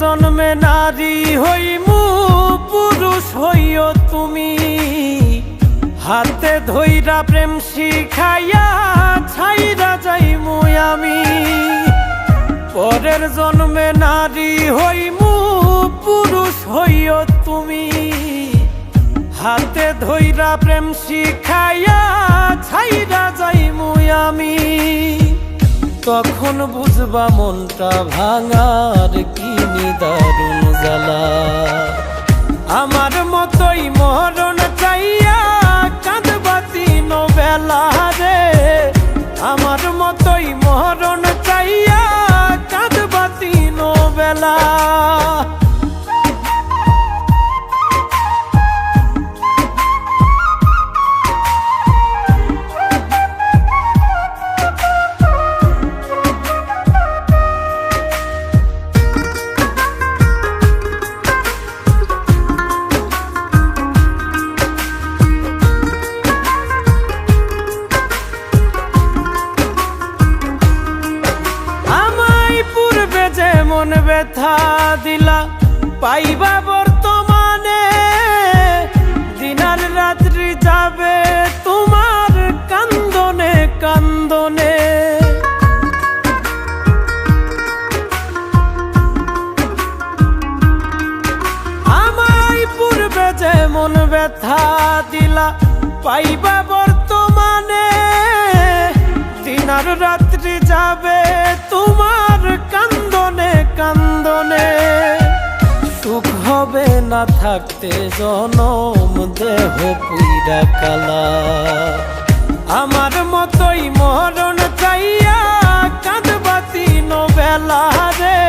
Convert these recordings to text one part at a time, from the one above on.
জন্মে নারী হইমু পুরুষ হইও তুমি, হাতে ধইরা প্রেম শিখাইয়া ছাইরা যাইমু আমি। পরের জন্মে নারী হইমু পুরুষ হইও তুমি, হাতে ধইরা প্রেম শিখাইয়া ছাইরা যাইমু আমি। তখন বুঝবা মনটা ভাঙার কি নিদারুণ জ্বালা। আমার মতোই মরণ চাইয়া কাঁদবা দিন বেলা রে, আমার মতোই মরণ চাইয়া কাঁদবা দিন বেলা। মন ব্যথা দিলা পাইবা বর্তমানে, দিনার রাত্রি যাবে তোমার কান্দনে কান্দনে। আমায় পূর্বে যে মন ব্যথা দিলা পাইবা বর্তমানে, দিনার রাত্রি যাবে তোমার কান্দনে কান্দনে। সুখ হবে না থাকতে জনম দেহ পুইরা কালা। আমার মতোই মরণ চাইয়া কাঁদবা দিন বেলা রে,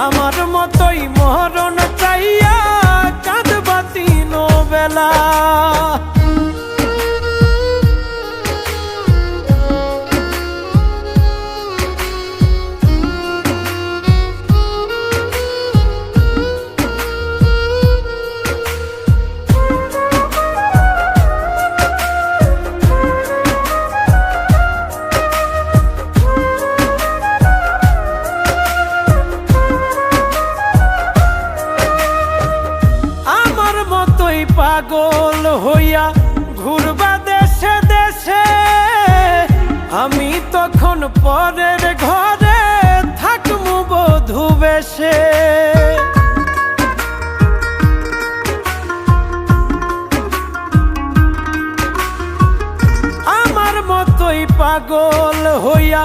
আমার মতোই মরণ চাইয়া কাঁদবা দিন বেলা। পাগল হইয়া ঘুরবা দেশে দেশে, আমি তখন পরের ঘরে থাকমু বধূ বেশে। আমার মতোই পাগল হইয়া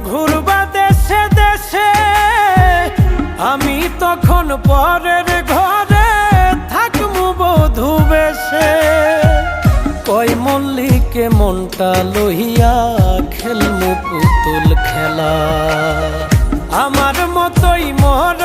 ঘুরবা দেশে দেশে, আমি তখন পরের ঘরে বধূ বেশে। কই মল্লিকে মনটা লইয়া খেলমু পুতুল খেলা, আমার মতোই মর